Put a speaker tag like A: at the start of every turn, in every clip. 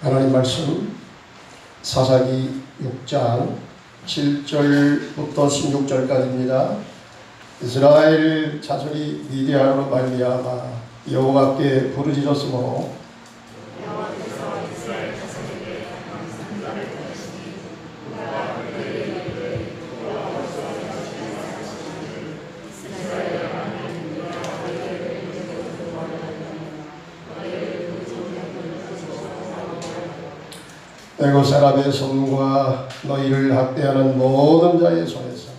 A: 하나님 말씀 사사기 6장 7절부터 16절까지입니다. 이스라엘 자손이 미디안으로 말미암아 여호와께 부르짖었으므로 애굽 사람의 손과 너희를 학대하는 모든 자의 손에서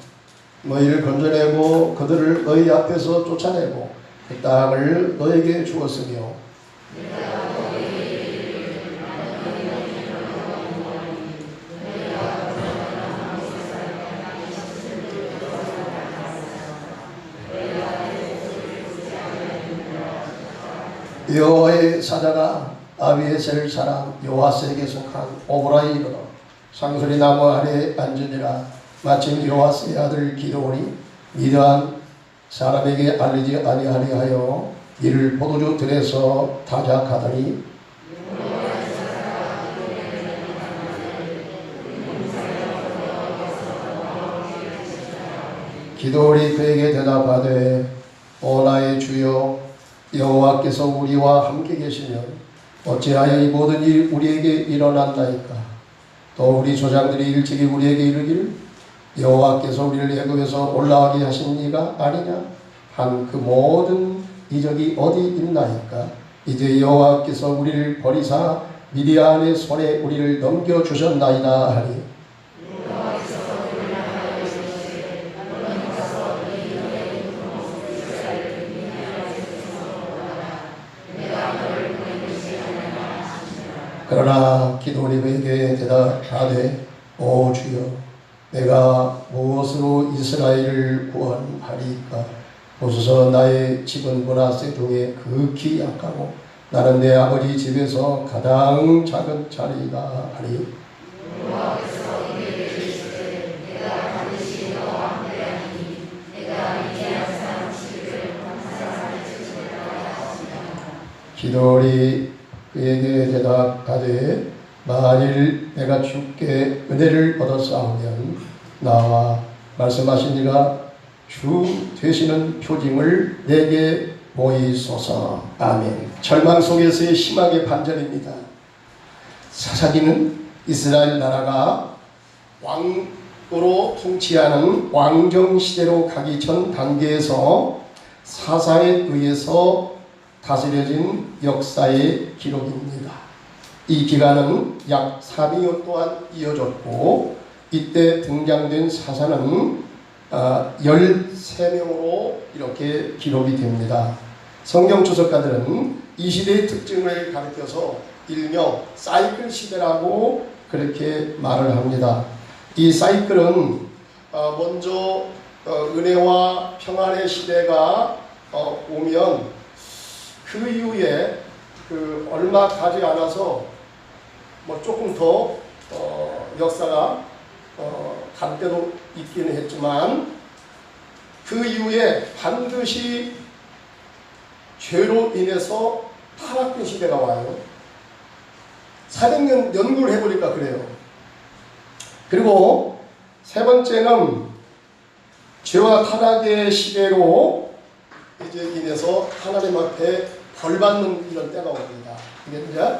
A: 너희를 건져내고 그들을 너희 앞에서 쫓아내고 그 땅을 너에게 주었으며 여호와의 사자가 아비에셀 사람 요아스에게 속한 오브라에 이르러 상소리 나무 아래 앉으니라. 마침 요아스의 아들 기드온이 미디안 사람에게 알리지 아니하여 이를 포도주 들에서 타작하더니 기드온이 그에게 대답하되 오 나의 주여 여호와께서 우리와 함께 계시면 어찌하여 이 모든 일이 우리에게 일어난다이까. 또 우리 조상들이 일찍이 우리에게 이르기를 여호와께서 우리를 애굽에서 올라오게 하신 이가 아니냐 한 그 모든 이적이 어디 있나이까. 이제 여호와께서 우리를 버리사 미디안의 손에 우리를 넘겨주셨나이다 하니 그러나 기드온이 그에게 대답하되 오 주여 내가 무엇으로 이스라엘을 구원하리까. 보소서 나의 집은 므낫세 중에 극히 약하고 나는 내 아버지 집에서 가장 작은 자리이다 하니 기드온이 그에게 대답하되 만일 내가 주께 은혜를 얻었사오면 나와 말씀하신 이가 주 되시는 표징을 내게 보이소서. 아멘. 절망 속에서의 희망의 반전입니다. 사사기는 이스라엘 나라가 왕으로 통치하는 왕정시대로 가기 전 단계에서 사사에 의해서 다스려진 역사의 기록입니다. 이 기간은 약 400년 동안 이어졌고 이때 등장된 사사는 13명으로 이렇게 기록이 됩니다. 성경 주석가들은 이 시대의 특징을 가리켜서 일명 사이클 시대라고 그렇게 말을 합니다. 이 사이클은 먼저 은혜와 평안의 시대가 오면 그 이후에 얼마 가지 않아서 조금 더 역사가 갈 때도 있기는 했지만 그 이후에 반드시 죄로 인해서 타락된 시대가 와요. 400년 연구를 해보니까 그래요. 그리고 세 번째는 죄와 타락의 시대로 이제 인해서 하나님 앞에 벌받는 이런 때가 옵니다. 이게 이제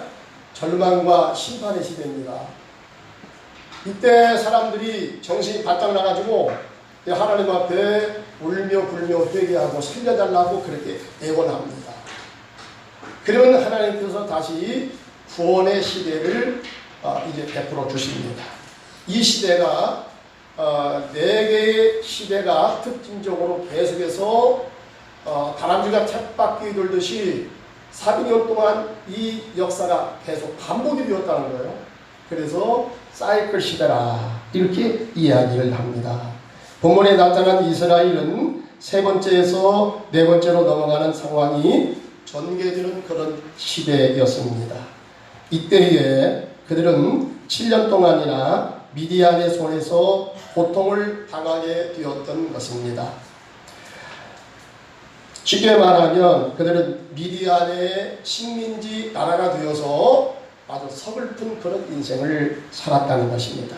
A: 절망과 심판의 시대입니다. 이때 사람들이 정신이 바짝 나가지고 하나님 앞에 울며 불며 회개하고 살려달라고 그렇게 애원합니다. 그러면 하나님께서 다시 구원의 시대를 이제 베풀어 주십니다. 이 시대가 4개의 시대가 특징적으로 계속해서 다람쥐가 쳇바퀴 돌듯이 400년 동안 이 역사가 계속 반복이 되었다는 거예요. 그래서 사이클 시대라 이렇게 이야기를 합니다. 본문에 나타난 이스라엘은 세 번째에서 네 번째로 넘어가는 상황이 전개되는 그런 시대였습니다. 이때에 그들은 7년 동안이나 미디안의 손에서 고통을 당하게 되었던 것입니다. 쉽게 말하면 그들은 미디안의 식민지 나라가 되어서 아주 서글픈 그런 인생을 살았다는 것입니다.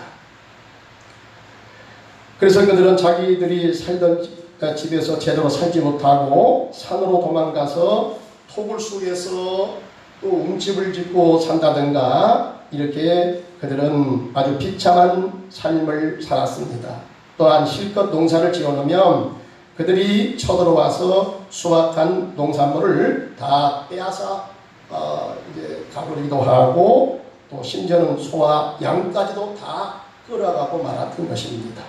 A: 그래서 그들은 자기들이 살던 집에서 제대로 살지 못하고 산으로 도망가서 토굴 속에서 또 움집을 짓고 산다든가 이렇게 그들은 아주 비참한 삶을 살았습니다. 또한 실컷 농사를 지어놓으면 그들이 쳐들어와서 수확한 농산물을 다 빼앗아 이제 가버리기도 하고 또 심지어는 소와 양까지도 다 끌어가고 말았던 것입니다.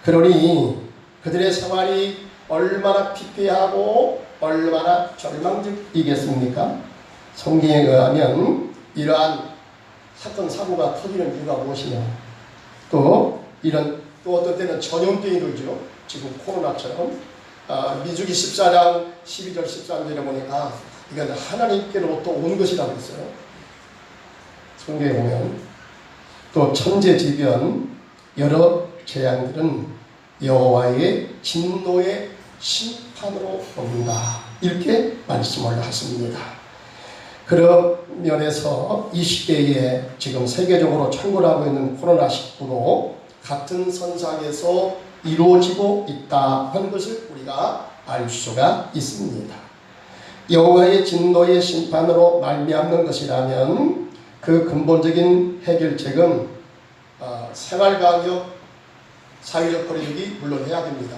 A: 그러니 그들의 생활이 얼마나 피폐하고 얼마나 절망적이겠습니까? 성경에 의하면 이러한 사건 사고가 터지는 이유가 무엇이냐? 또 어떤 때는 전염병이 돌죠. 지금 코로나처럼 민수기 14장 12절 13절에 보니까 이건 하나님께로부터 온 것이라고 했어요. 성경에 보면 또 천재지변 여러 재앙들은 여호와의 진노의 심판으로 온다 이렇게 말씀을 하십니다. 그런 면에서 이 시대에 지금 세계적으로 창궐하고 있는 코로나19도 같은 선상에서 이루어지고 있다 하는 것을 우리가 알 수가 있습니다. 여호와의 진노의 심판으로 말미암는 것이라면 그 근본적인 해결책은 생활방역, 사회적 거리두기 물론 해야 됩니다.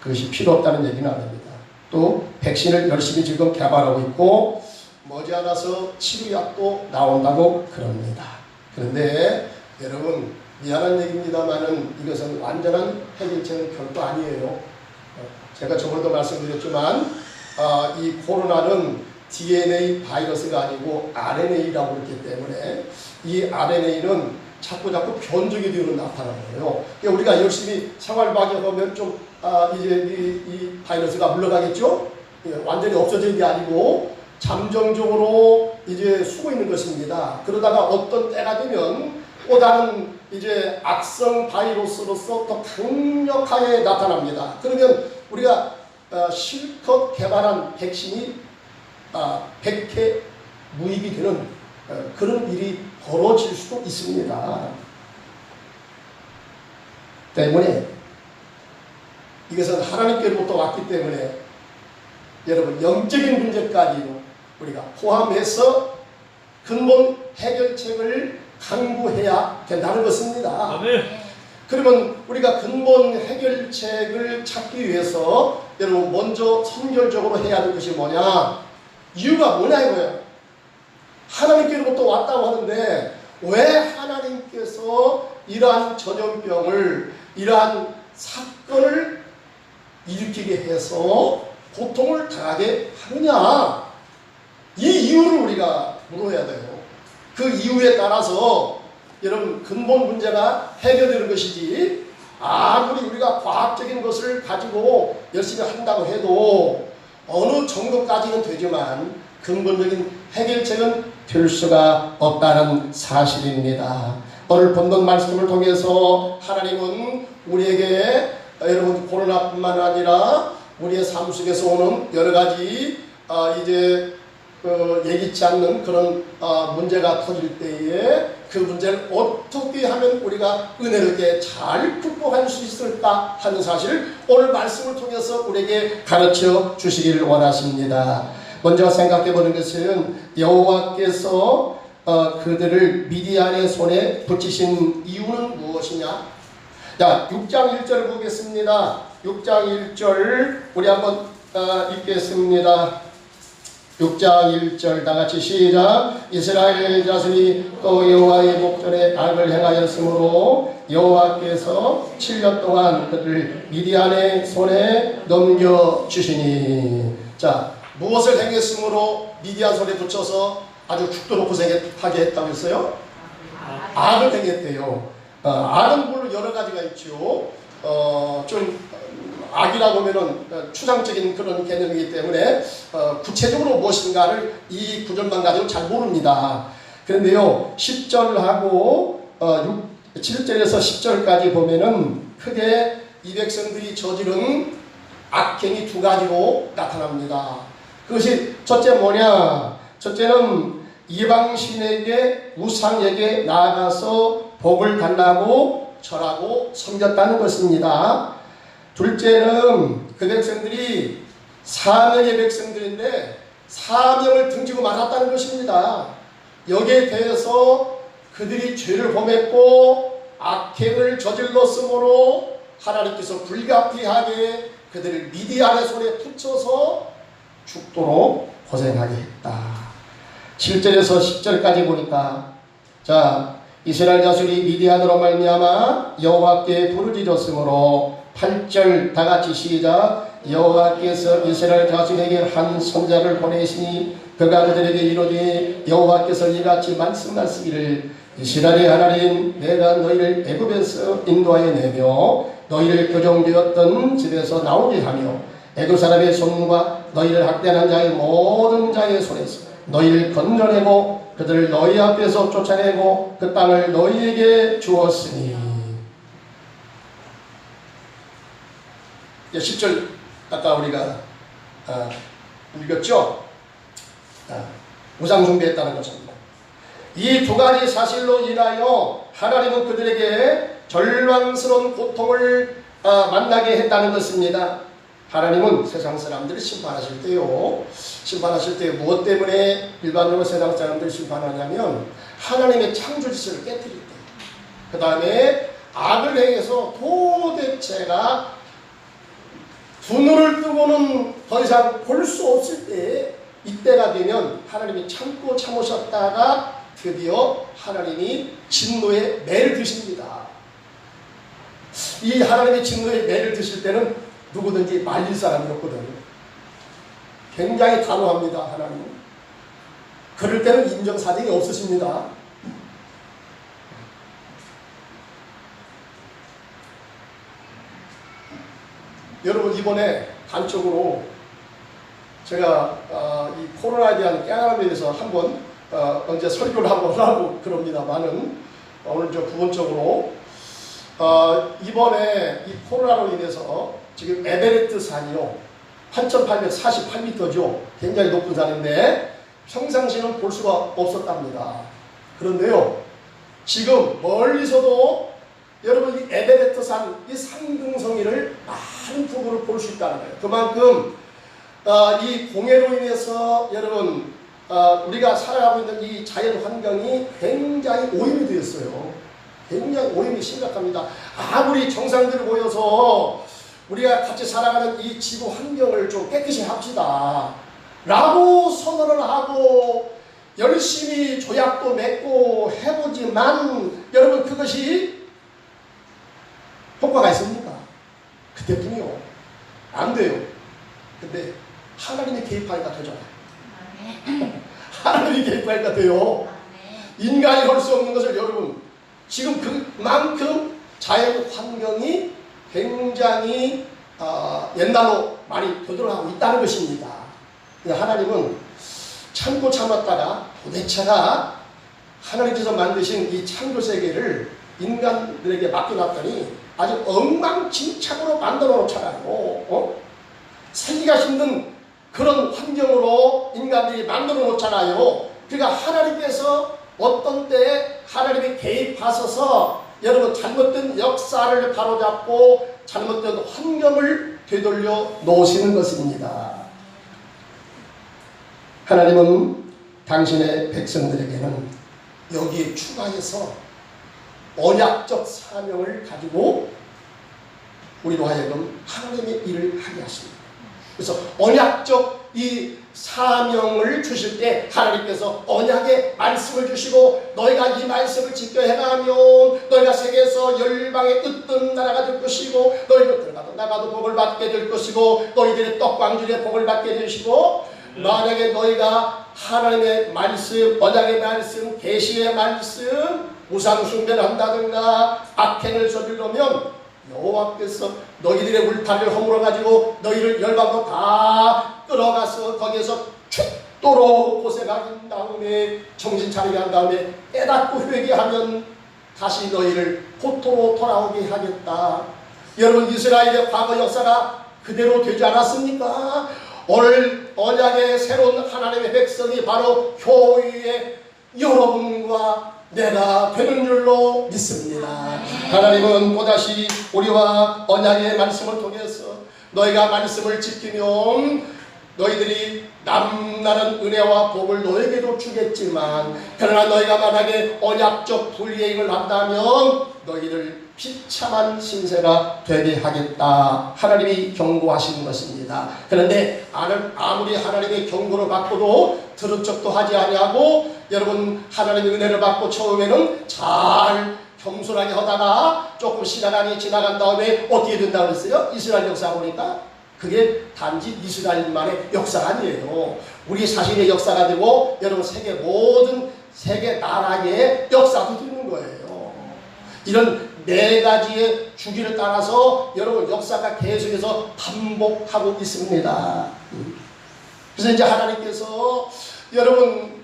A: 그것이 필요 없다는 얘기는 아닙니다. 또 백신을 열심히 지금 개발하고 있고 머지않아서 치료약도 나온다고 그럽니다. 그런데 여러분 미안한 얘기입니다만은 이것은 완전한 해결책은 결코 아니에요. 제가 저번에도 말씀드렸지만 이 코로나는 DNA 바이러스가 아니고 RNA라고 그랬기 때문에 이 RNA는 자꾸 변종이 되어 나타나는 거예요. 그러니까 우리가 열심히 생활방역하면 좀 이제 이 바이러스가 물러가겠죠? 완전히 없어지는 게 아니고 잠정적으로 이제 숨어 있는 것입니다. 그러다가 어떤 때가 되면 또 다른 이제 악성 바이러스로서 더 강력하게 나타납니다. 그러면 우리가 실컷 개발한 백신이 백해 무익이 되는 그런 일이 벌어질 수도 있습니다. 때문에 이것은 하나님께로부터 왔기 때문에 여러분 영적인 문제까지도 우리가 포함해서 근본 해결책을 강구해야 된다는 것입니다. 아멘. 그러면 우리가 근본 해결책을 찾기 위해서 여러분 먼저 선결적으로 해야 할 것이 뭐냐? 이유가 뭐냐 이거예요. 하나님께로부터 왔다고 하는데 왜 하나님께서 이러한 전염병을 이러한 사건을 일으키게 해서 고통을 당하게 하느냐? 이 이유를 우리가 물어야 돼요. 그 이유에 따라서 여러분 근본 문제가 해결되는 것이지 아무리 우리가 과학적인 것을 가지고 열심히 한다고 해도 어느 정도까지는 되지만 근본적인 해결책은 될 수가 없다는 사실입니다. 오늘 본문 말씀을 통해서 하나님은 우리에게 여러분 코로나뿐만 아니라 우리의 삶 속에서 오는 여러 가지 이제 예기치 않는 그런 문제가 터질 때에 그 문제를 어떻게 하면 우리가 은혜롭게 잘 극복할 수 있을까 하는 사실을 오늘 말씀을 통해서 우리에게 가르쳐 주시기를 원하십니다. 먼저 생각해 보는 것은 여호와께서 그들을 미디안의 손에 붙이신 이유는 무엇이냐? 자, 6장 1절 보겠습니다. 6장 1절 우리 한번 읽겠습니다. 6장 1절 다같이 시작. 이스라엘 자손이 또 여호와의 목전에 악을 행하였으므로 여호와께서 7년 동안 그들을 미디안의 손에 넘겨주시니. 자, 무엇을 행했으므로 미디안 손에 붙여서 아주 죽도록 고생하게 했다고 했어요? 악을 행했대요. 악은 물론 여러 가지가 있죠. 좀 악이라고 하면은 추상적인 그런 개념이기 때문에 구체적으로 무엇인가를 이 구절만 가지고 잘 모릅니다. 그런데요 10절하고 7절에서 10절까지 보면은 크게 이 백성들이 저지른 악행이 두 가지로 나타납니다. 그것이 첫째 뭐냐? 첫째는 이방신에게 우상에게 나아가서 복을 달라고 절하고 섬겼다는 것입니다. 둘째는 그 백성들이 사명의 백성들인데 사명을 등지고 말았다는 것입니다. 여기에 대해서 그들이 죄를 범했고 악행을 저질렀으므로 하나님께서 불가피하게 그들을 미디안의 손에 붙여서 죽도록 고생하게 했다. 7절에서 10절까지 보니까 자 이스라엘 자손이 미디안으로 말미암아 여호와께 부르짖었으므로 8절 다같이 시작. 여호와께서 이스라엘 자손에게 한 선자를 보내시니 그가 그들에게 이르되 여호와께서 이같이 말씀하시기를 이스라엘의 하나님 내가 너희를 애굽에서 인도하여 내며 너희를 교정되었던 집에서 나오게 하며 애굽 사람의 손과 너희를 학대하는 자의 모든 자의 손에서 너희를 건져내고 그들을 너희 앞에서 쫓아내고 그 땅을 너희에게 주었으니 10절 아까 우리가 읽었죠? 우상 숭배했다는 것입니다. 이 두 가지 사실로 인하여 하나님은 그들에게 절망스러운 고통을 만나게 했다는 것입니다. 하나님은 세상 사람들을 심판하실 때 무엇 때문에 일반적으로 세상 사람들을 심판하냐면 하나님의 창조 질서를 깨뜨릴 때, 그 다음에 악을 행해서 도대체가 두 눈을 뜨고는 더 이상 볼 수 없을 때, 이때가 되면 하나님이 참고 참으셨다가 드디어 하나님이 진노의 매를 드십니다. 이 하나님의 진노의 매를 드실 때는 누구든지 말릴 사람이 없거든요. 굉장히 단호합니다. 하나님은. 그럴 때는 인정사정이 없으십니다. 여러분 이번에 단적으로 제가 이 코로나에 대한 깨달음에 대해서 한번 언제 설교를 한번 하고 그럽니다만은 오늘 저 부분적으로 이번에 이 코로나로 인해서 지금 에베레스트 산이요 8,848m죠. 굉장히 높은 산인데 평상시는 볼 수가 없었답니다. 그런데요 지금 멀리서도 여러분 이 에베레스트 산 이 상등성이를 많은 부분을 볼 수 있다는 거예요. 그만큼 이 공해로 인해서 여러분 우리가 살아가고 있는 이 자연 환경이 굉장히 오염이 되었어요. 굉장히 오염이 심각합니다. 아무리 정상들이 모여서 우리가 같이 살아가는 이 지구 환경을 좀 깨끗이 합시다 라고 선언을 하고 열심히 조약도 맺고 해보지만 여러분 그것이 효과가 있습니까? 그때뿐이요. 안 돼요. 근데 하나님이 개입하니까 되잖아요. 하나님이 개입하니까 돼요. 인간이 할 수 없는 것을 여러분 지금 그만큼 자연 환경이 굉장히 옛날로 많이 되돌아가고 있다는 것입니다. 하나님은 참고 참았다가 도대체가 하나님께서 만드신 이 창조 세계를 인간들에게 맡겨놨더니 아주 엉망진창으로 만들어 놓잖아요. 살기가 힘든 그런 환경으로 인간들이 만들어 놓잖아요. 그러니까 하나님께서 어떤 때에 하나님이 개입하셔서 여러분 잘못된 역사를 바로잡고 잘못된 환경을 되돌려 놓으시는 것입니다. 하나님은 당신의 백성들에게는 여기에 추가해서 언약적 사명을 가지고 우리로 하여금 하나님의 일을 하게 하십니다. 그래서 언약적 이 사명을 주실 때 하나님께서 언약의 말씀을 주시고 너희가 이 말씀을 지켜 행하면 너희가 세계에서 열방의 으뜸 나라가 될 것이고 너희가 들어가도 나가도 복을 받게 될 것이고 너희들의 떡광줄에 복을 받게 되시고 만약에 너희가 하나님의 말씀, 언약의 말씀, 계시의 말씀 우상 숭배를 한다든가 악행을 저지르면 여호와께서 너희들의 울타리를 허물어 가지고 너희를 열방으로 다 끌어가서 거기에서 죽도록 고생한 다음에 정신 차리게 한 다음에 깨닫고 회개하면 다시 너희를 고토로 돌아오게 하겠다. 여러분 이스라엘의 과거 역사가 그대로 되지 않았습니까? 오늘 언약의 새로운 하나님의 백성이 바로 교회의 여러분과 내가 되는 줄로 믿습니다. 하나님은 또다시 우리와 언약의 말씀을 통해서 너희가 말씀을 지키면 너희들이 남나는 은혜와 복을 너에게도 주겠지만 그러나 너희가 만약에 언약적 불이행을 한다면 너희를 비참한 신세가 되게 하겠다. 하나님이 경고하시는 것입니다. 그런데 아무리 하나님의 경고를 받고도 들은 척도 하지 아니하고 여러분 하나님의 은혜를 받고 처음에는 잘 겸손하게 하다가 조금 시간이 지나간 다음에 어떻게 된다고 그랬어요? 이스라엘 역사 보니까 그게 단지 이스라엘만의 역사가 아니에요. 우리 자신의 역사가 되고 여러분 모든 세계 나라의 역사도 되는 거예요. 이런 네 가지의 주기를 따라서 여러분 역사가 계속해서 반복하고 있습니다. 그래서 이제 하나님께서 여러분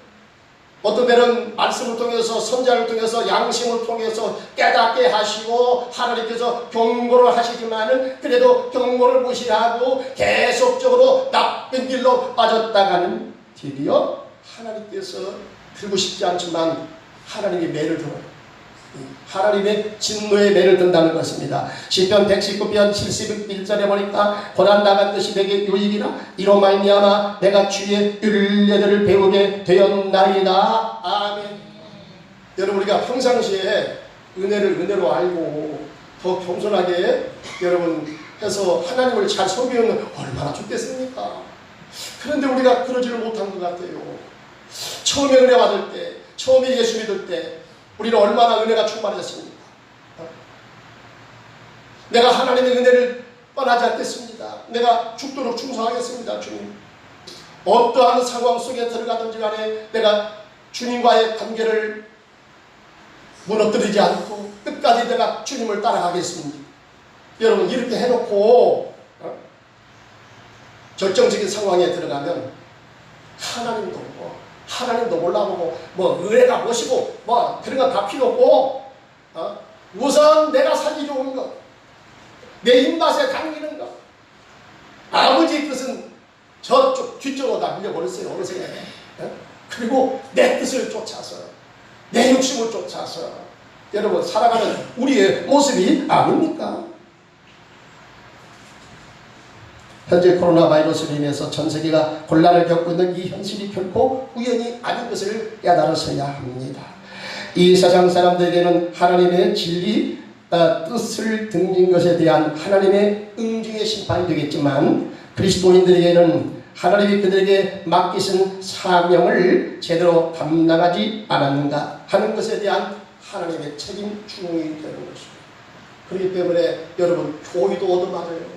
A: 어떤 때는 말씀을 통해서 선자를 통해서 양심을 통해서 깨닫게 하시고 하나님께서 경고를 하시지만은 그래도 경고를 무시하고 계속적으로 나쁜 길로 빠졌다가는 드디어 하나님께서 들고 싶지 않지만 하나님의 매를 들어요. 하나님의 진노의 매를 든다는 것입니다. 시편 119편 71절에 보니까 고난 당한 것이 내게 유익이라 이로 말미암아 내가 주의 율례들을 배우게 되었나이다. 아멘. 여러분 우리가 평상시에 은혜를 은혜로 알고 더 겸손하게 여러분 해서 하나님을 잘 섬기면 얼마나 좋겠습니까? 그런데 우리가 그러지를 못한 것 같아요. 처음에 은혜 받을 때, 처음에 예수 믿을 때 우리는 얼마나 은혜가 충만했습니까? 내가 하나님의 은혜를 떠나지 않겠습니다. 내가 죽도록 충성하겠습니다. 주님. 어떠한 상황 속에 들어가든지 간에 내가 주님과의 관계를 무너뜨리지 않고 끝까지 내가 주님을 따라가겠습니다. 여러분 이렇게 해놓고 결정적인 상황에 들어가면 하나님도 몰라보고 은혜가 무엇이고 그런 건 다 필요 없고 우선 내가 살기 좋은 것, 내 입맛에 당기는 것, 아버지의 뜻은 저쪽 뒤쪽으로 다 밀려버렸어요. 어느 생각에. 그리고 내 뜻을 쫓아서 내 욕심을 쫓아서 여러분 살아가는 우리의 모습이 아닙니까? 현재 코로나 바이러스로 인해서 전 세계가 곤란을 겪고 있는 이 현실이 결코 우연이 아닌 것을 깨달으셔야 합니다. 이 세상 사람들에게는 하나님의 진리, 뜻을 등진 것에 대한 하나님의 응징의 심판이 되겠지만 그리스도인들에게는 하나님이 그들에게 맡기신 사명을 제대로 감당하지 않았는가 하는 것에 대한 하나님의 책임 충응이 되는 것입니다. 그렇기 때문에 여러분 교회도 얻어맞아요.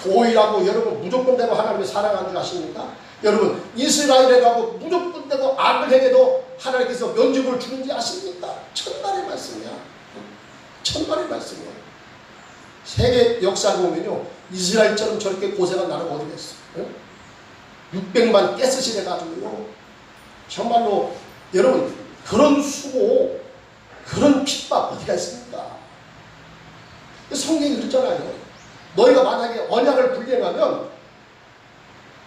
A: 교회라고 여러분 무조건 되고 하나님이 사랑하는 줄 아십니까? 여러분 이스라엘에 가고 무조건 되고 악을 행해도 하나님께서 면접을 주는지 아십니까? 천만의 말씀이야. 천만의 말씀이야. 세계 역사를 보면요 이스라엘처럼 저렇게 고생한 나라가 어디겠어? 600만 가스실 해가지고요 정말로 여러분 그런 수고 그런 핍박 어디가 있습니까? 성경이 그랬잖아요. 너희가 만약에 언약을 불행하면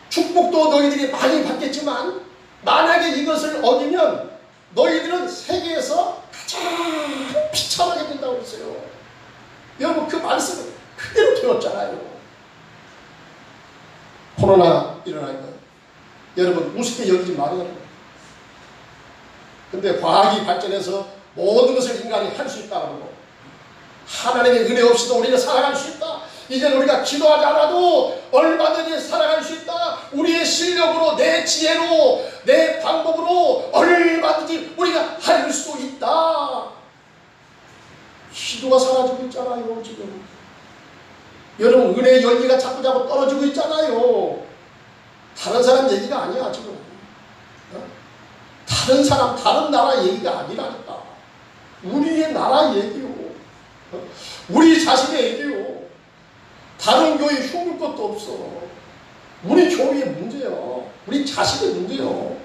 A: 축복도 너희들이 많이 받겠지만 만약에 이것을 어기면 너희들은 세계에서 가장 비참하게 된다고 그랬어요. 여러분 그 말씀을 그대로 들었잖아요. 코로나 일어나니까 여러분 우습게 여기지 말아요. 근데 과학이 발전해서 모든 것을 인간이 할 수 있다고 하고 하나님의 은혜 없이도 우리는 살아갈 수 있다. 이제 우리가 기도하지 않아도 얼마든지 살아갈 수 있다. 우리의 실력으로 내 지혜로 내 방법으로 얼마든지 우리가 할 수 있다. 기도가 사라지고 있잖아요 지금. 여러분 은혜의 열기가 자꾸 떨어지고 있잖아요. 다른 사람 얘기가 아니야 지금. 다른 사람 다른 나라 얘기가 아니라니까. 우리의 나라 얘기요. 우리 자신의 얘기요. 다른 교회 흉물 것도 없어. 우리 교회의 문제요. 우리 자식의 문제요.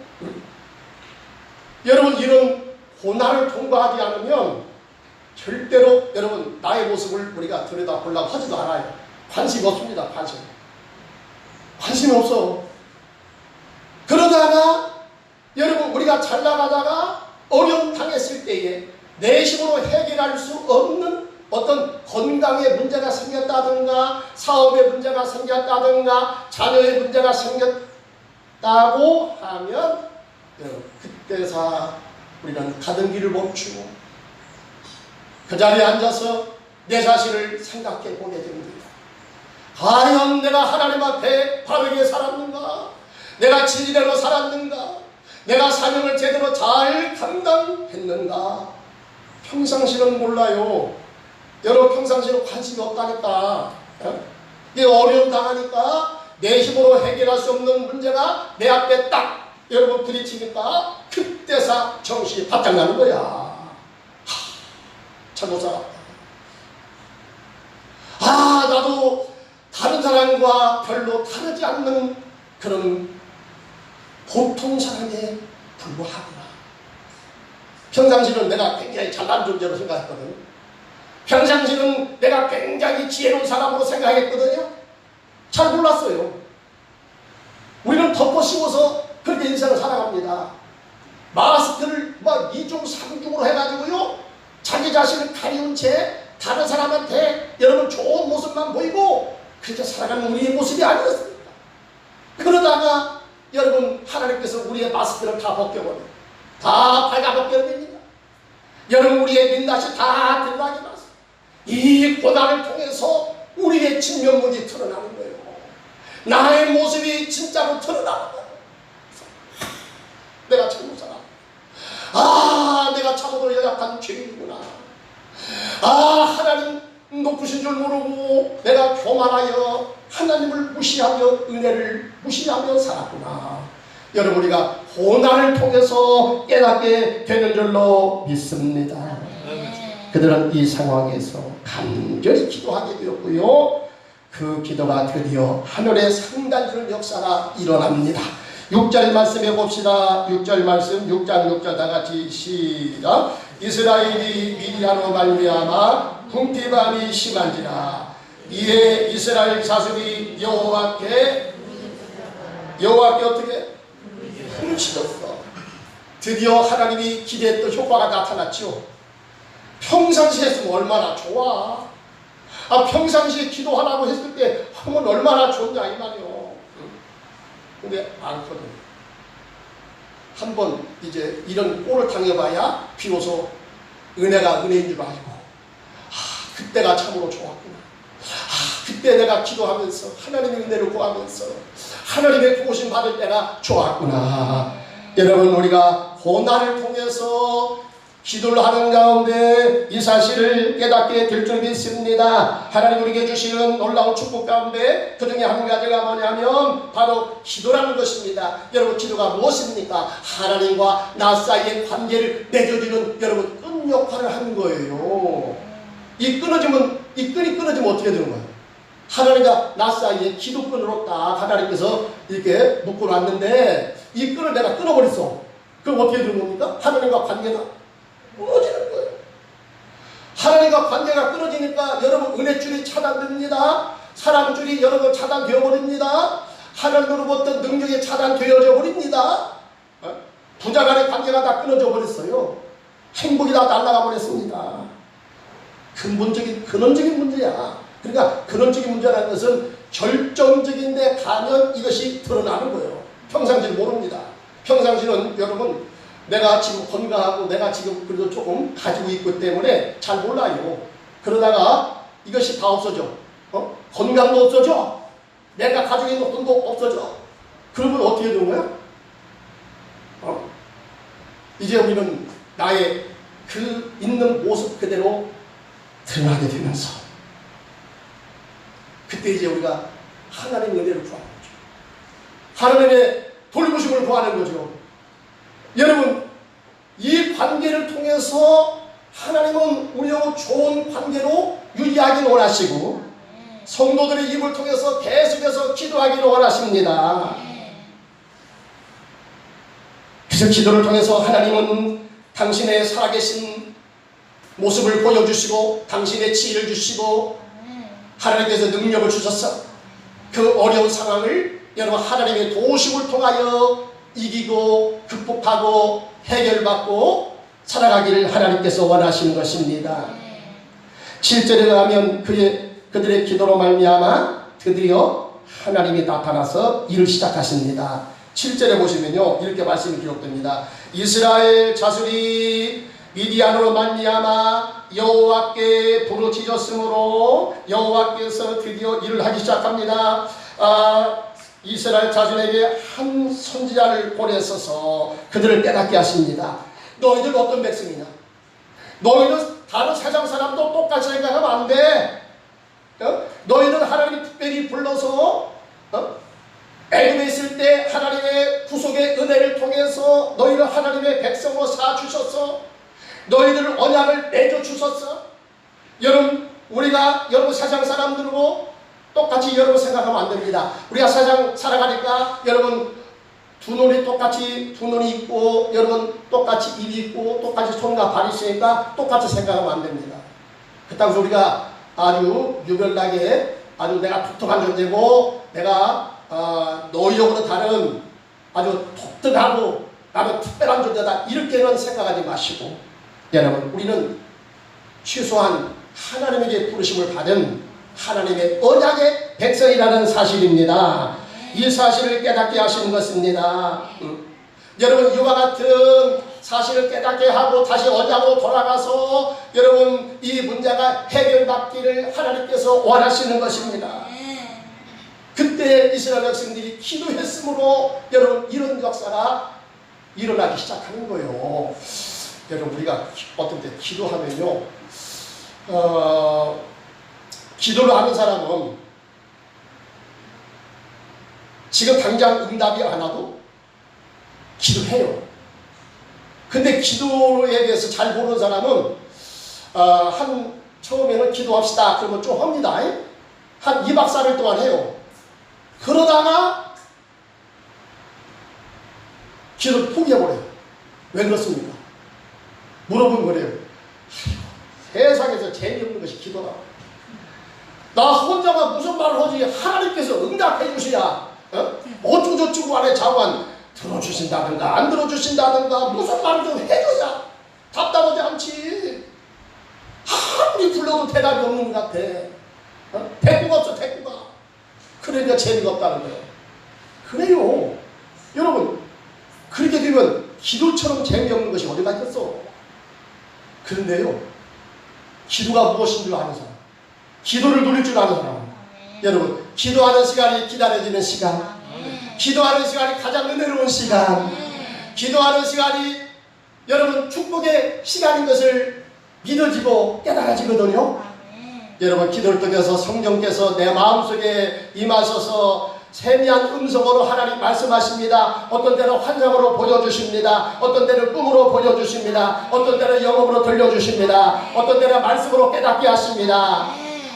A: 여러분 이런 고난을 통과하지 않으면 절대로 여러분 나의 모습을 우리가 들여다보려고 하지도 않아요. 관심 없습니다. 관심이 없어. 그러다가 여러분 우리가 잘 나가다가 어려움 당했을 때에 내 힘으로 해결할 수 없는 어떤 건강의 문제가 생겼다든가 사업의 문제가 생겼다든가 자녀의 문제가 생겼다고 하면 그때서 우리는 가던 길을 멈추고 그 자리에 앉아서 내 자신을 생각해 보게 됩니다. 과연 내가 하나님 앞에 바르게 살았는가? 내가 진리대로 살았는가? 내가 사명을 제대로 잘 감당했는가? 평상시는 몰라요. 여러분 평상시는 관심이 없다니까. 이 어려움 당하니까 내 힘으로 해결할 수 없는 문제가 내 앞에 딱 여러분 부딪히니까 그때서 정신이 바짝 나는 거야. 잘못 살았다. 나도 다른 사람과 별로 다르지 않는 그런 보통 사람에 불과하구나. 평상시는 내가 굉장히 잘난 존재로 생각했거든요. 평상시는 내가 굉장히 지혜로운 사람으로 생각했거든요. 잘 몰랐어요. 우리는 덮어 씌워서 그렇게 인생을 살아갑니다. 마스크를 막 2중 3중으로 해가지고요, 자기 자신을 가리운 채 다른 사람한테 여러분 좋은 모습만 보이고 그렇게 살아가는 우리의 모습이 아니었습니다. 그러다가 여러분 하나님께서 우리의 마스크를 다 벗겨버려요. 다 발가벗겨버립니다. 여러분 우리의 민낯이 다 드러나게 났어요. 이 고난을 통해서 우리의 진면목이 드러나는 거예요. 나의 모습이 진짜로 드러나는 거예요. 내가 잘못 살아. 내가 참으로 연약한 죄인이구나. 하나님 높으신 줄 모르고 내가 교만하여 하나님을 무시하며 은혜를 무시하며 살았구나. 여러분 우리가 고난을 통해서 깨닫게 되는 줄로 믿습니다. 그들은 이 상황에서 간절히 기도하게 되었고요, 그 기도가 드디어 하늘의 상달주는 역사가 일어납니다. 6절 말씀해 봅시다. 6절 말씀 6장 6절 다 같이 시작. 이스라엘이 미디안으로 말미암아 궁핍함이 심한지라 이에 이스라엘 자손이 여호와께 어떻게 부르짖었어. 드디어 하나님이 기대했던 효과가 나타났죠. 평상시에 했으면 얼마나 좋아. 평상시에 기도하라고 했을 때 하면 얼마나 좋냐 이 말이요. 근데 않거든. 한번 이제 이런 꼴을 당해봐야 비로소 은혜가 은혜인 줄 알고, 그때가 참으로 좋았구나. 그때 내가 기도하면서 하나님의 은혜를 구하면서 하나님의 구호심 받을 때가 좋았구나. 여러분 우리가 고난을 통해서 기도를 하는 가운데 이 사실을 깨닫게 될 줄 믿습니다. 하나님 우리에게 주시는 놀라운 축복 가운데 그 중에 한 가지가 뭐냐면 바로 기도라는 것입니다. 여러분 기도가 무엇입니까? 하나님과 나 사이의 관계를 맺어주는 여러분 끈 역할을 하는 거예요. 이 끈이 끊어지면 어떻게 되는 거예요? 하나님과 나 사이에 기도끈으로 딱 하나님께서 이렇게 묶어놨는데 이 끈을 내가 끊어버렸어. 그럼 어떻게 되는 겁니까? 하나님과 관계가 끊어지는 거예요. 하나님과 관계가 끊어지니까 여러분 은혜줄이 차단됩니다. 사랑줄이 여러분 차단되어 버립니다. 하나님으로부터 능력이 차단되어져 버립니다. 부자 간의 관계가 다 끊어져 버렸어요. 행복이 다 날아가 버렸습니다. 근원적인 문제야. 그러니까 근원적인 문제라는 것은 결정적인 데 가면 이것이 드러나는 거예요. 평상시는 모릅니다. 평상시는 여러분 내가 지금 건강하고 내가 지금 그래도 조금 가지고 있기 때문에 잘 몰라요. 그러다가 이것이 다 없어져. 건강도 없어져. 내가 가지고 있는 돈도 없어져. 그러면 어떻게 되는 거야? 이제 우리는 나의 그 있는 모습 그대로 드러나게 되면서 그때 이제 우리가 하나님의 은혜를 구하는 거죠. 하나님의 돌보심을 구하는 거죠. 여러분 이 관계를 통해서 하나님은 우리하고 좋은 관계로 유지하기를 원하시고 성도들의 입을 통해서 계속해서 기도하기를 원하십니다. 그래서 기도를 통해서 하나님은 당신의 살아계신 모습을 보여주시고 당신의 지혜를 주시고 하나님께서 능력을 주셔서 그 어려운 상황을 여러분 하나님의 도우심을 통하여 이기고 극복하고 해결받고 살아가기를 하나님께서 원하시는 것입니다. 7절에 가면 그들의 기도로 말미암아 드디어 하나님이 나타나서 일을 시작하십니다. 7절에 보시면요 이렇게 말씀이 기록됩니다. 이스라엘 자손이 미디안으로 말미암아 여호와께 부르짖었으므로 여호와께서 드디어 일을 하기 시작합니다. 이스라엘 자손에게 한 선지자를 보내셔서 그들을 깨닫게 하십니다. 너희들 어떤 백성이냐? 너희는 다른 세상 사람도 똑같이 생각하면 안 돼. 너희는 하나님이 특별히 불러서 애굽에 있을 때 하나님의 구속의 은혜를 통해서 너희를 하나님의 백성으로 쌓아주셨어. 너희들을 언약을 맺어주셨어. 여러분 세상 사람들하고 똑같이 여러분 생각하면 안 됩니다. 우리가 세상 살아가니까 여러분 두 눈이 있고 여러분 똑같이 입이 있고 똑같이 손과 발이 있으니까 똑같이 생각하면 안 됩니다. 그렇다고 우리가 아주 유별나게 아주 내가 독특한 존재고 내가 너희하고는 다른 아주 독특하고 나는 특별한 존재다 이렇게는 생각하지 마시고 여러분 우리는 최소한 하나님에게 부르심을 받은 하나님의 언약의 백성이라는 사실입니다. 이 사실을 깨닫게 하시는 것입니다. 여러분 이와 같은 사실을 깨닫게 하고 다시 언약으로 돌아가서 여러분 이 문제가 해결받기를 하나님께서 원하시는 것입니다. 그때 이스라엘 백성들이 기도했으므로 여러분 이런 역사가 일어나기 시작하는 거예요. 여러분 우리가 어떤 때 기도하면요 기도를 하는 사람은 지금 당장 응답이 안 와도 기도해요. 근데 기도에 대해서 잘 모르는 사람은 처음에는 기도합시다 그러면 좀 합니다. 한 2박 3일 동안 해요. 그러다가 기도를 포기해버려요. 왜 그렇습니까? 물어본 거래요. 세상에서 재미없는 것이 기도다. 나 혼자만 무슨 말을 하지 하나님께서 응답해 주셔야 어쩌고저쩌고 안에 자관 들어주신다든가 안 들어주신다든가 무슨 말을 좀 해줘야 답답하지 않지. 아무리 불러도 대답이 없는 것 같아. 대꾸가 없어 대꾸가. 그러니까 재미가 없다는 거예요. 그래요. 여러분 그렇게 되면 기도처럼 재미없는 것이 어디가 있겠어. 그런데요 기도가 무엇인 줄 아는 사람 기도를 누릴 줄 아는 사람 여러분 기도하는 시간이 기다려지는 시간 기도하는 시간이 가장 은혜로운 시간 기도하는 시간이 여러분 축복의 시간인 것을 믿어지고 깨달아지거든요. 여러분 기도를 통해서 성령께서 내 마음속에 임하셔서 세미한 음성으로 하나님 말씀하십니다. 어떤 때는 환상으로 보여주십니다. 어떤 때는 꿈으로 보여주십니다. 어떤 때는 영업으로 들려주십니다. 어떤 때는 말씀으로 깨닫게 하십니다.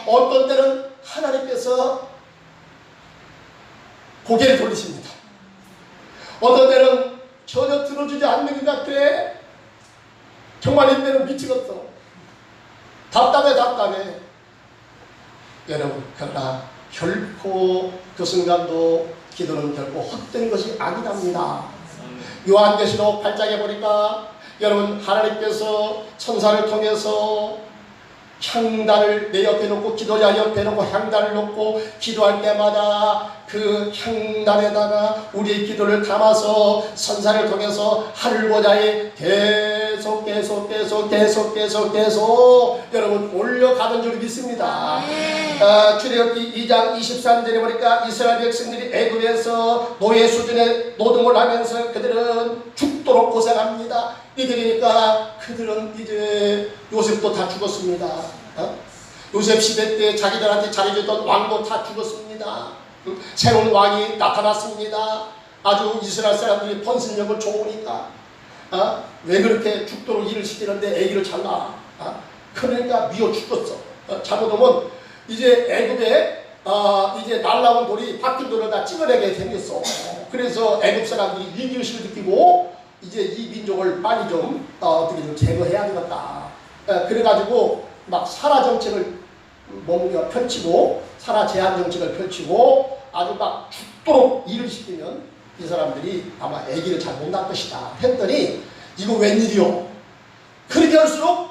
A: 어떤 때는 하나님께서 고개를 돌리십니다. 어떤 때는 전혀 들어주지 않는 것 같아. 정말 이때는 미치겠어. 답답해. 여러분 그러나 결코 그 순간도 기도는 결코 헛된 것이 아니랍니다. 요한계시록 8장에 보니까 여러분 하나님께서 천사를 통해서 향단을 내 옆에 놓고 기도자 옆에 놓고 향단을 놓고 기도할 때마다 그 향단에다가 우리의 기도를 담아서 선사를 통해서 하늘 보좌에 계속 여러분 올려가는 줄 믿습니다. 출애굽기 2장 23절에 보니까 이스라엘 백성들이 애굽에서 노예 수준의 노동을 하면서 그들은 죽도록 고생합니다. 이들이니까 그들은 이제 요셉도 다 죽었습니다. 요셉 시대 때 자기들한테 잘해줬던 왕도 다 죽었습니다. 새로운 왕이 나타났습니다. 아주 이스라엘 사람들이 번성력을 좋으니까 왜 그렇게 죽도록 일을 시키는데 애기를 잘라. 그러니까 미워 죽었어. 잘못하면 이제 애굽에 이제 날라온 돌이 바뀐 돌을 다 찍어내게 생겼어. 그래서 애굽 사람들이 위기의식을 느끼고 이제 이 민족을 빨리 좀 어떻게 좀 제거해야 되겠다. 그래가지고 막 살아 정책을 펼치고 살아 제한 정책을 펼치고 아주 막 죽도록 일을 시키면 이 사람들이 아마 아기를 잘 못 낳을 것이다 했더니 이거 웬일이요? 그렇게 할수록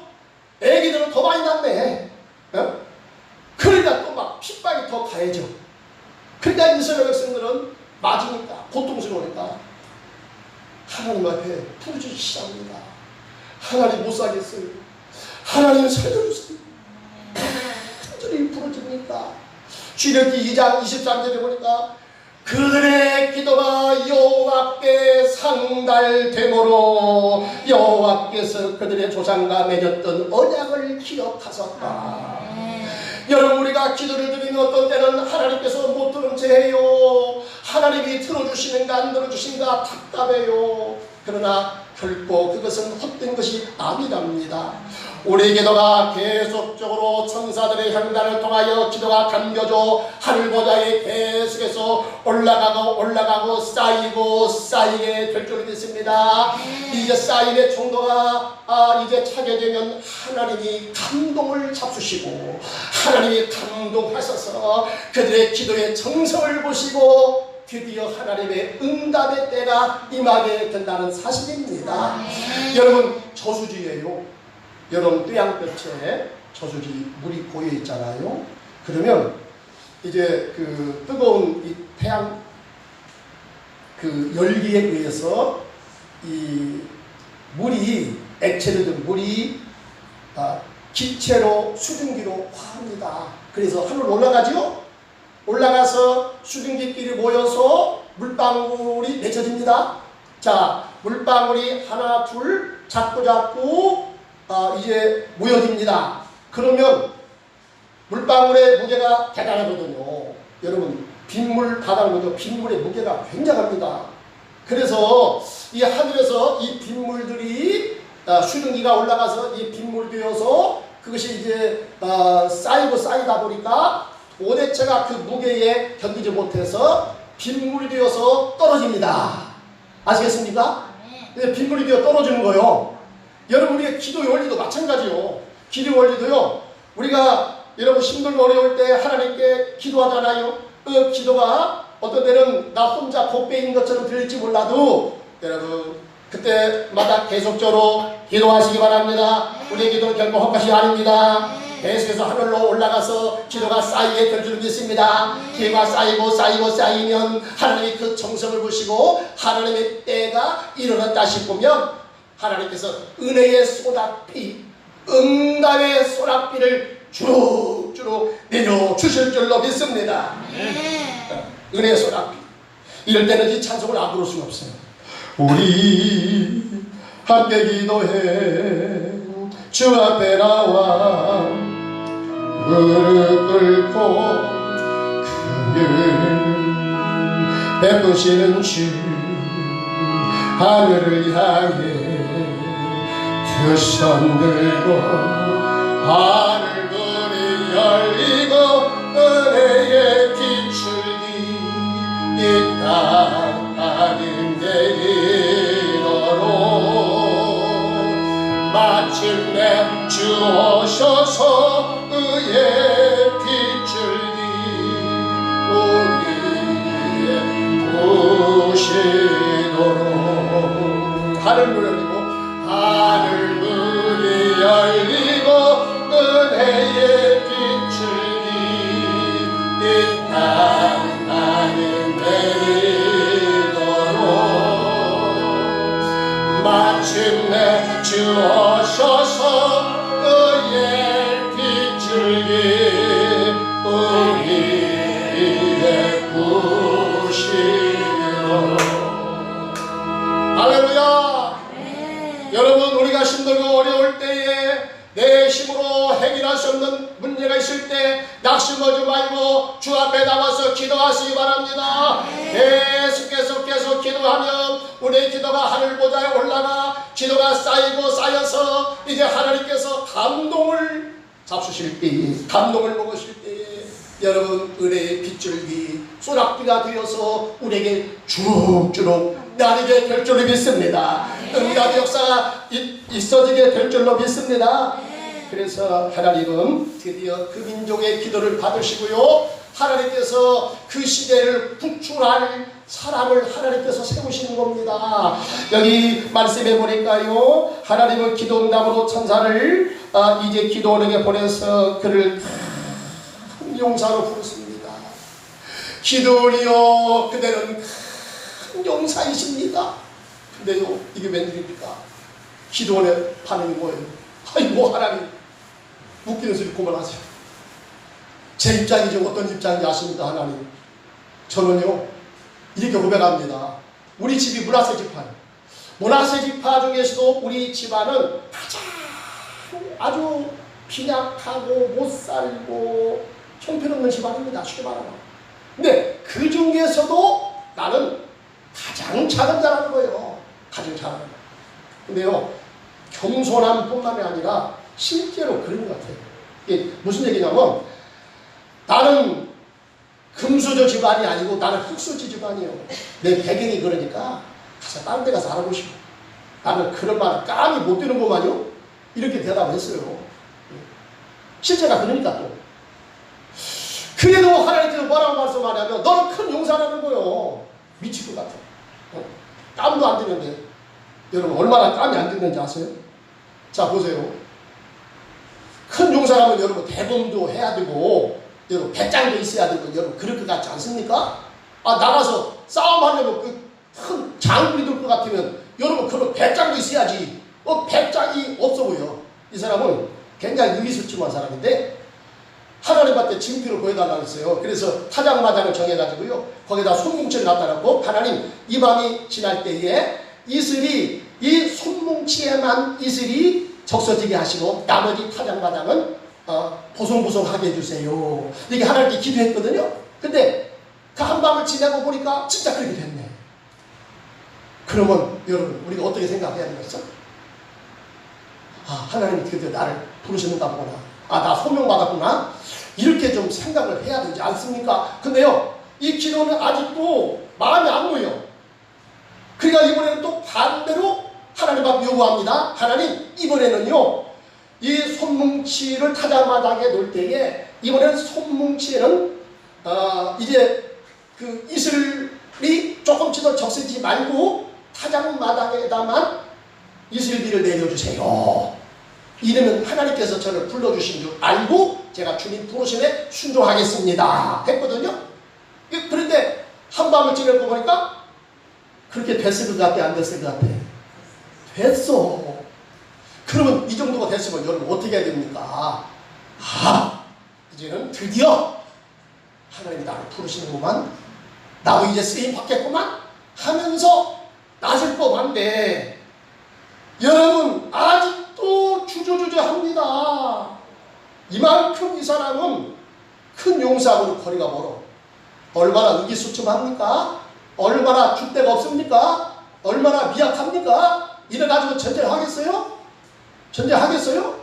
A: 아기들은 더 많이 낳네. 어? 그러니까 또 막 핍박이 더 가해져. 그러니까 이스라엘 백성들은 맞으니까 고통스러우니까 하나님 앞에 부르짖기 시작합니다. 하나님 못 살겠어요. 하나님 살려주세요. 간절히 부르짖니까? 출애굽기 2장 23절에 보니까 그들의 기도가 여호와께 상달되므로 여호와께서 그들의 조상과 맺었던 언약을 기억하셨다. 여러분, 우리가 기도를 드리면 어떤 때는 하나님께서 못 들은 채 해요. 하나님이 들어주시는가 안 들어주시는가 답답해요. 그러나 결코 그것은 헛된 것이 아니랍니다. 우리 기도가 계속적으로 천사들의 향단을 통하여 기도가 감겨져 하늘보좌에 계속해서 올라가고 쌓이게 될 줄을 믿습니다. 이제 쌓임의 정도가 이제 차게 되면 하나님이 감동을 잡수시고 하나님이 감동하셔서 그들의 기도의 정성을 보시고 드디어 하나님의 응답의 때가 임하게 된다는 사실입니다. 여러분, 저수지예요. 여러분, 뙤양볕에 저수지 물이 고여 있잖아요. 그러면 이제 그 뜨거운 이 태양 그 열기에 의해서 이 물이 액체로 된 물이 기체로 수증기로 화합니다. 그래서 하늘로 올라가죠. 올라가서 수증기끼리 모여서 물방울이 맺혀집니다. 자, 물방울이 하나 둘 자꾸 이제 모여집니다. 그러면 물방울의 무게가 대단하거든요. 여러분, 빗물 바다를 보면 빗물의 무게가 굉장합니다. 그래서 이 하늘에서 이 빗물들이 수증기가 올라가서 이 빗물 되어서 그것이 이제 쌓이다 보니까 도대체가 그 무게에 견디지 못해서 빗물이 되어서 떨어집니다. 아시겠습니까? 빗물이 되어 떨어지는 거예요. 여러분, 우리의 기도의 원리도 마찬가지요. 기도의 원리도요. 우리가 여러분 힘들고 어려울 때 하나님께 기도하잖아요. 그 기도가 어떤 때는 나 혼자 복배인 것처럼 들릴지 몰라도 여러분 그때마다 계속적으로 기도하시기 바랍니다. 우리의 기도는 결코 헛것이 아닙니다. 계속해서 하늘로 올라가서 기도가 쌓이게 될 줄 믿습니다. 기도가 쌓이면 하나님이 그 정성을 보시고 하나님의 때가 일어났다 싶으면 하나님께서 은혜의 소낙비, 응답의 소낙비를 주룩주룩 내려주실 줄로 믿습니다. 은혜의 소낙비. 이럴 때는 이 찬송을 안 부를 수가 없어요. 우리 함께 기도해 주 앞에 나와 무릎 꿇고 그늘 베푸시는 주 하늘을 향해 두 손 들고 하늘 문이 열리고 은혜의 비출기 이 땅 하늘 내리도록 마침내 주 오셔서 의의 비출기 우리의 부시도록 하늘 문이 열리고 하늘 문이 열리고 은혜의 비출기 이 땅 하늘 내리도록 마침내 주 오셔서 의의 비출기 우리의 부시도록. 할렐루야. 여러분, 우리가 힘들고 어려울 때에 내 힘으로 해결할 수 없는 문제가 있을 때 낙심하지 말고 주 앞에 나와서 기도하시기 바랍니다. 계속 기도하면 우리의 기도가 하늘 보좌에 올라가 기도가 쌓여서 이제 하나님께서 감동을 잡수실 때에, 감동을 먹으실 때에 여러분 은혜의 빗줄기 소낙비가 되어서 우리에게 주룩주룩 나르게 될 줄로 믿습니다. 응답의 역사가 있어지게 될 줄로 믿습니다. 그래서 하나님은 드디어 그 민족의 기도를 받으시고요, 하나님께서 그 시대를 구출할 사람을 하나님께서 세우시는 겁니다. 여기 말씀해 보니까요, 하나님은 기도응답으로 천사를 이제 기도원에게 보내서 그를 큰 용사로 부르습니다. 기도원이여, 그대는 큰 용사이십니다. 근데요, 이게 웬일입니까? 기도원의 반응이 뭐예요? 아이고 하나님, 웃기는 소리 그만하세요. 제 입장이죠. 어떤 입장인지 아십니까? 하나님, 저는요 이렇게 고백합니다. 우리 집이 문화세 지파예요. 문화세 지파 중에서도 우리 집안은 가장 아주 빈약하고 못살고 형편없는 집안입니다. 쉽게 말하면. 근데 그 중에서도 나는 가장 작은 자라는 거예요. 가장 작은 자. 근데요, 겸손함뿐만이 아니라 실제로 그런 것 같아요. 이게 무슨 얘기냐면, 나는 금수저 집안이 아니고 나는 흙수저 집안이에요. 내 배경이 그러니까 가서 다른 데 가서 알아보시고, 나는 그런 말 감히 못 되는구만요. 이렇게 대답했어요. 실제가 그러니까 또. 그래도 하나님께서 뭐라고 말씀하냐면, 너는 큰 용사라는 거예요. 미칠 것 같아. 땀도 안 드는데. 여러분 얼마나 땀이 안 드는지 아세요? 자 보세요. 큰 용사라면 여러분 대범도 해야 되고, 여러분 배짱도 있어야 되고, 여러분 그럴 것 같지 않습니까? 나가서 싸움하려면 그 큰 장군이 될 것 같으면 여러분 그런 배짱도 있어야지. 배짱이 없어 보여. 이 사람은 굉장히 의기소침한 사람인데 하나님한테 징표를 보여달라고 했어요. 그래서 타작마당을 정해가지고요, 거기다 손뭉치를 갖다 놓고, 하나님 이 밤이 지날 때에 이슬이, 이 손뭉치에만 이슬이 적셔지게 하시고 나머지 타작마당은 보송보송하게 해주세요. 이게 하나님께 기도했거든요. 근데 그 한밤을 지내고 보니까 진짜 그렇게 됐네. 그러면 여러분 우리가 어떻게 생각해야 되겠어? 하나님이 드디어 나를 부르시는가 보구나. 나 소명받았구나. 이렇게 좀 생각을 해야 되지 않습니까? 근데요, 이 기도는 아직도 마음에 안 모여. 그러니까 이번에는 또 반대로 하나님 앞에 요구합니다. 하나님, 이번에는요, 이 손뭉치를 타자마당에 놓을 때에, 이번에는 손뭉치에는 이제 그 이슬이 조금씩 적시지 말고 타작마당에다만 이슬비를 내려주세요. 이러면 하나님께서 저를 불러주신 줄 알고 제가 주님 부르심에 순종하겠습니다 했거든요. 그런데 한밤을 지내고 보니까 그렇게 됐을 것 같아, 안 됐을 것 같아? 됐어. 그러면 이 정도가 됐으면 여러분 어떻게 해야 됩니까? 이제는 드디어 하나님이 나를 부르시는구만, 나도 이제 쓰임 받겠구만 하면서 나설 법한데, 여러분 아직도 주저주저합니다. 이만큼 이 사람은 큰 용사하고는 거리가 멀어. 얼마나 의기소침합니까? 얼마나 줏대가 없습니까? 얼마나 미약합니까? 이래가지고 전쟁하겠어요? 전쟁하겠어요?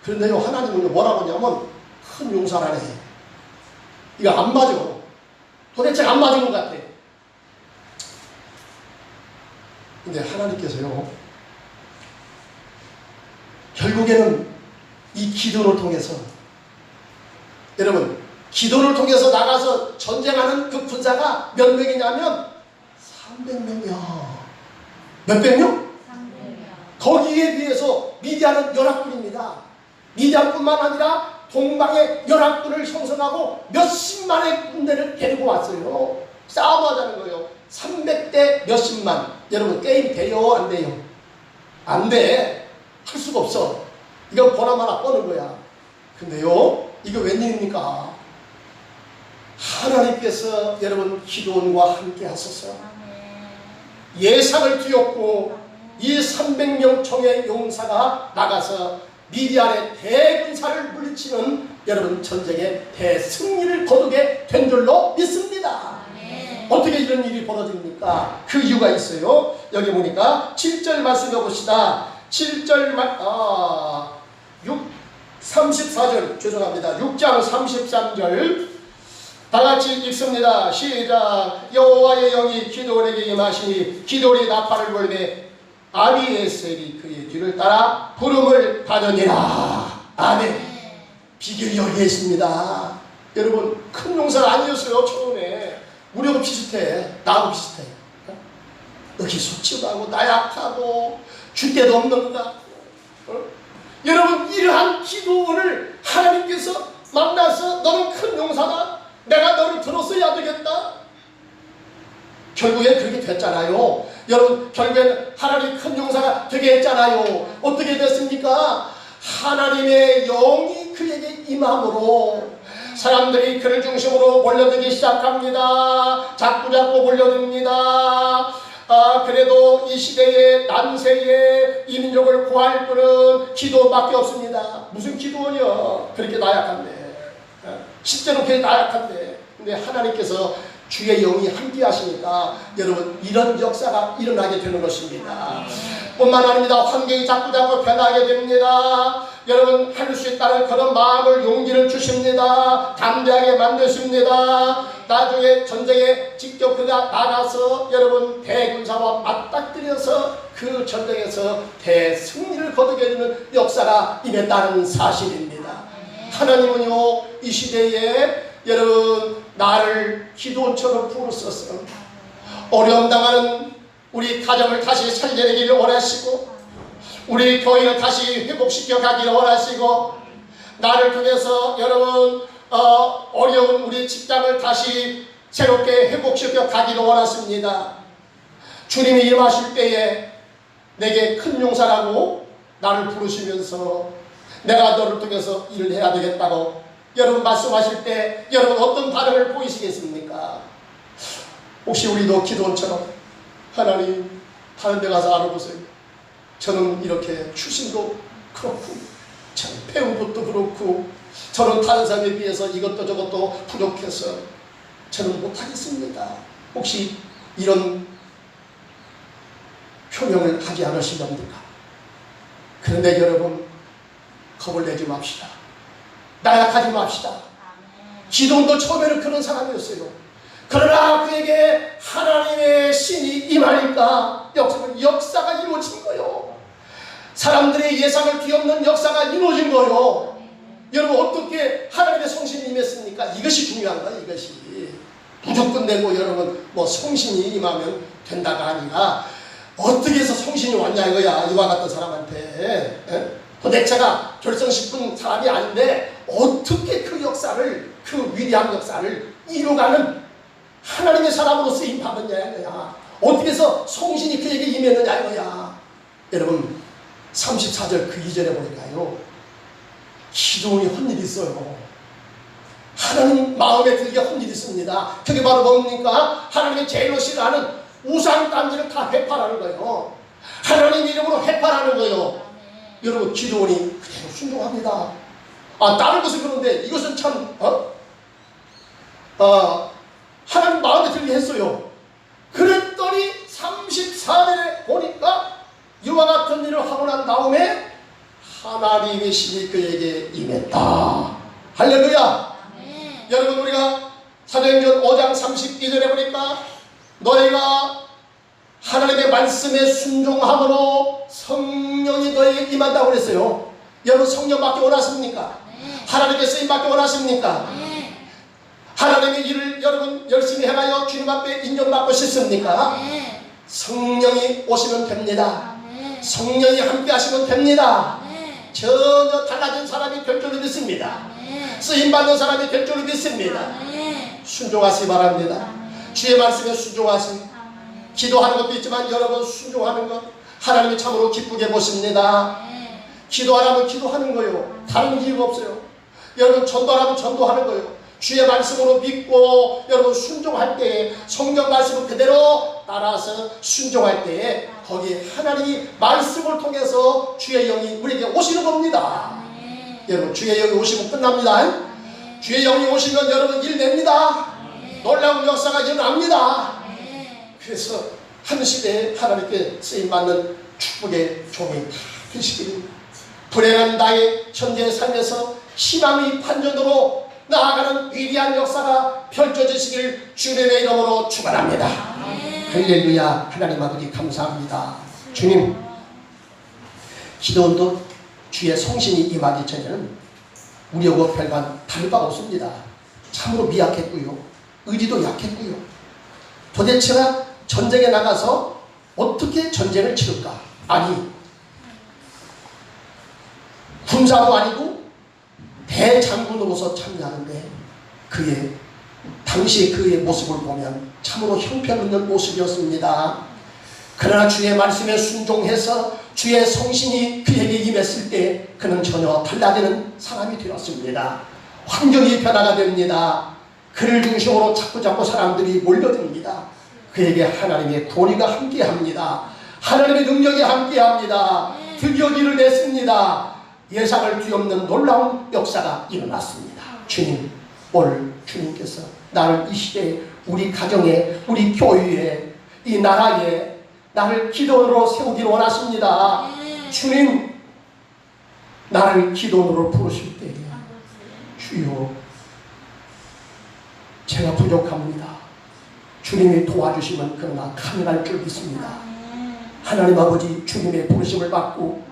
A: 그런데요, 하나님은 뭐라고 하냐면 큰 용사라네. 이거 안 맞아. 도대체 안 맞은 것 같아. 근데 하나님께서요, 결국에는 이 기도를 통해서, 여러분 기도를 통해서 나가서 전쟁하는 그 군사가 몇 명이냐면 300명이야. 몇백 명? 300명. 거기에 비해서 미디안은 연합군입니다. 미디안뿐만 아니라 동방의 연합군을 형성하고 몇십만의 군대를 데리고 왔어요. 싸움하자는 거예요. 300대 몇십만. 여러분 게임 돼요? 안 돼요? 안 돼. 할 수가 없어. 이건 보나마나 뻔한 거야. 근데요, 이거 웬일입니까? 하나님께서 여러분 기도원과 함께 하소서. 예상을 뒤엎고 이 300명 총의 용사가 나가서 미디안의 대군사를 물리치는 여러분 전쟁의 대승리를 거두게 된 줄로 믿습니다. 어떻게 이런 일이 벌어집니까? 그 이유가 있어요. 여기 보니까 7절 말씀해 봅시다. 7절 34절 죄송합니다. 6장 33절 다같이 읽습니다. 시작. 여호와의 영이 기드온에게 임하시니 기드온이 나팔을 불매 아비에셀이 그의 뒤를 따라 부름을 받으니라. 아멘. 비결이 여기에 있습니다. 여러분, 큰 용사가 아니었어요. 처음에 우리하고 비슷해. 나하고 비슷해. 의기소침하고 나약하고 줏대도 없는 것 같고. 여러분, 이러한 기도원을 하나님께서 만나서 너는 큰 용사다, 내가 너를 들었어야 되겠다. 결국엔 그렇게 됐잖아요. 여러분, 결국엔 하나님 큰 용사가 되게 했잖아요. 어떻게 됐습니까? 하나님의 영이 그에게 임함으로 사람들이 그를 중심으로 몰려들기 시작합니다. 자꾸자꾸 몰려듭니다. 그래도 이 시대의 난세에 이 민족을 구할 분은 기도밖에 없습니다. 무슨 기도원이요? 그렇게 나약한데, 실제로 그렇게 나약한데, 근데 하나님께서 주의 영이 함께 하시니까 여러분, 이런 역사가 일어나게 되는 것입니다. 뿐만 아닙니다. 환경이 자꾸자꾸 변하게 됩니다. 여러분, 할 수 있다는 그런 마음을, 용기를 주십니다. 담대하게 만드십니다. 나중에 전쟁에 직접 그가 나가서 여러분 대군사와 맞닥뜨려서 그 전쟁에서 대승리를 거두게 되는 역사가 임했다는 사실입니다. 하나님은요, 이 시대에 여러분 나를 기도원처럼 부르셨어. 어려움 당하는 우리 가정을 다시 살려내기를 원하시고, 우리 교회를 다시 회복시켜 가기를 원하시고, 나를 통해서 여러분 어려운 우리 직장을 다시 새롭게 회복시켜 가기를 원하십니다. 주님이 임하실 때에 내게 큰 용사라고 나를 부르시면서 내가 너를 통해서 일을 해야 되겠다고 여러분 말씀하실 때 여러분 어떤 반응을 보이시겠습니까? 혹시 우리도 기도원처럼 하나님, 다른 데 가서 알아보세요. 저는 이렇게 출신도 그렇고 참 배운 것도 그렇고 저는 다른 사람에 비해서 이것도 저것도 부족해서 저는 못하겠습니다. 혹시 이런 표명을 하지 않으시렵니까? 그런데 여러분, 겁을 내지 맙시다. 나약하지 맙시다. 기도원도 처음에는 그런 사람이었어요. 그러나 그에게 하나님의 신이 임하니까 역사가 이루어진 거예요. 사람들의 예상을 뒤엎는 역사가 이루어진 거예요. 여러분, 어떻게 하나님의 성신이 임했습니까? 이것이 중요한 거예요. 이것이 무조건 되고 여러분 뭐 성신이 임하면 된다가 아니라 어떻게 해서 성신이 왔냐 이거야. 이와 같은 사람한테 도대체가 결정짓은 사람이 아닌데 어떻게 그 역사를, 그 위대한 역사를 이루어가는 하나님의 사람으로 쓰임 받았냐 이거야. 어떻게 해서 성신이 그에게 임했느냐 이거야. 여러분, 34절 그 이전에 보니까요, 기도원이 한 일이 있어요. 하나님 마음에 들게 한 일이 있습니다. 그게 바로 뭡니까? 하나님의 제일로 싫어하는 우상단지를 다 회파하는 거예요. 하나님 이름으로 회파하는 거예요. 여러분, 기도원이 그대로 순종합니다. 다른 것은 그런데 이것은 참 하나님 마음에 들게 했어요. 그랬더니 34절에 보니까 이와 같은 일을 하고 난 다음에 하나님의 신이 그에게 임했다. 할렐루야. 여러분, 우리가 사도행전 5장 32절에 보니까 너희가 하나님의 말씀에 순종함으로 성령이 너희에게 임한다고 그랬어요. 여러분, 성령 받기 원하십니까? 하나님의 쓰임 받기 원하십니까? 하나님의 일을 여러분 열심히 해가요 주님 앞에 인정받고 싶습니까? 성령이 오시면 됩니다. 성령이 함께 하시면 됩니다. 전혀 달라진 사람이 될 줄을 믿습니다. 쓰임받는 사람이 될 줄을 믿습니다. 순종하시기 바랍니다. 주의 말씀에 순종하시기, 기도하는 것도 있지만 여러분 순종하는 것 하나님이 참으로 기쁘게 보십니다. 기도하라면 기도하는 거요. 다른 이유가 없어요. 여러분, 전도하라면 전도하는 거요. 주의 말씀으로 믿고 여러분 순종할 때에 성경 말씀을 그대로 따라서 순종할 때에 거기에 하나님이 말씀을 통해서 주의 영이 우리에게 오시는 겁니다. 여러분, 주의 영이 오시면 끝납니다. 주의 영이 오시면 여러분 일 냅니다. 놀라운 역사가 일어납니다. 그래서 한 시대에 하나님께 쓰임받는 축복의 종이 되시기를, 불행한 나의 현재의 삶에서 희망의 반전으로 나아가는 위대한 역사가 펼쳐지시길 주님의 이름으로 축원합니다. 할렐루야. 하나님 아버지 감사합니다. 주님, 기도원도 주의 성신이 임하기 전에는 우리하고 별반 다를 바가 없습니다. 참으로 미약했고요. 의지도 약했고요. 도대체가 전쟁에 나가서 어떻게 전쟁을 치를까? 아니, 군사도 아니고 대장군으로서 참여하는데 당시의 그의 모습을 보면 참으로 형편없는 모습이었습니다. 그러나 주의 말씀에 순종해서 주의 성신이 그에게 임했을 때 그는 전혀 달라지는 사람이 되었습니다. 환경이 변화가 됩니다. 그를 중심으로 자꾸자꾸 사람들이 몰려듭니다. 그에게 하나님의 권위가 함께합니다. 하나님의 능력이 함께합니다. 드디어 길을 냈습니다. 예상을 뒤엎는 놀라운 역사가 일어났습니다. 주님, 오늘 주님께서 나를 이 시대에 우리 가정에, 우리 교회에, 이 나라에 나를 기도원으로 세우기를 원하십니다. 주님, 나를 기도원으로 부르실 때에 주여, 제가 부족합니다. 주님이 도와주시면 그러나 가능할 줄 믿습니다. 하나님 아버지, 주님의 부르심을 받고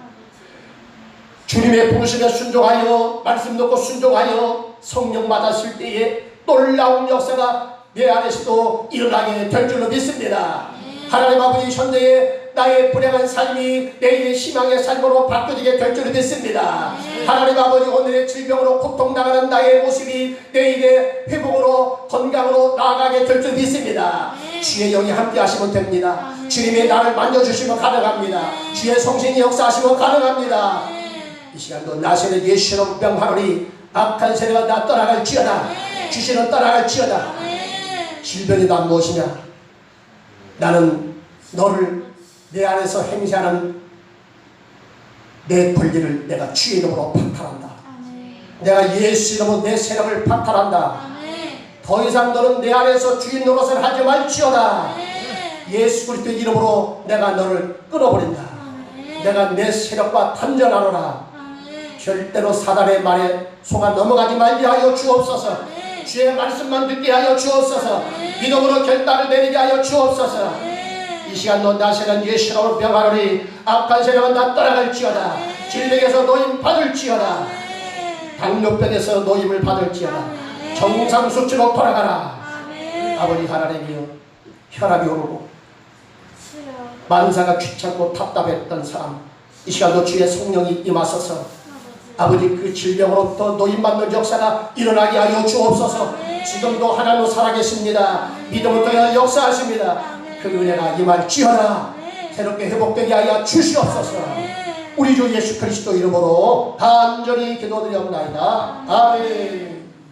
A: 주님의 부르심에 순종하여 말씀 듣고 순종하여 성령 받았을 때에 놀라운 역사가 내 안에서도 일어나게 될 줄로 믿습니다. 하나님 아버지, 현재의 나의 불행한 삶이 내일의 희망의 삶으로 바꿔지게 될 줄로 믿습니다. 하나님 아버지, 오늘의 질병으로 고통당하는 나의 모습이 내일의 회복으로 건강으로 나아가게 될 줄 믿습니다. 주의 영이 함께 하시면 됩니다. 주님이 나를 만져주시면 가능합니다. 주의 성신이 역사하시면 가능합니다. 이 시간도 나세는 예수로 명하노니 악한 세력은 나 떠나갈지어다. 귀신은 떠나갈지어다. 질병이 난 무엇이냐? 나는 너를 내 안에서 행세하는 내 권리를 내가 주의 이름으로 박탈한다. 내가 예수 이름으로 내 세력을 박탈한다. 더 이상 너는 내 안에서 주인 노릇을 하지 말지어다. 예수 그리스도 이름으로 내가 너를 끊어버린다. 내가 내 세력과 단전하노라. 절대로 사단의 말에 속아 넘어가지 말게 하여 주옵소서. 주의 말씀만 듣게 하여 주옵소서. 믿음으로 결단을 내리게 하여 주옵소서. 이 시간도 나세는 예수로 명하노니 악한 세력은 나 떠나갈지어다. 질병에서 노임 받을지어다. 당뇨병에서 노임을 받을지어다. 정상 수치로 돌아가라. 아버지 하나님이여, 혈압이 오르고 만사가 귀찮고 답답했던 사람, 이 시간도 주의 성령이 임하소서. 아버지, 그 질병으로부터 노임받는 역사가 일어나게 하여 주옵소서. 지금도 하나님은 살아계십니다. 믿음을 통해 역사하십니다. 그 은혜가 임할지어다. 새롭게 회복되게 하여 주시옵소서. 우리 주 예수 그리스도 이름으로 간절히 기도드리옵나이다. 아멘.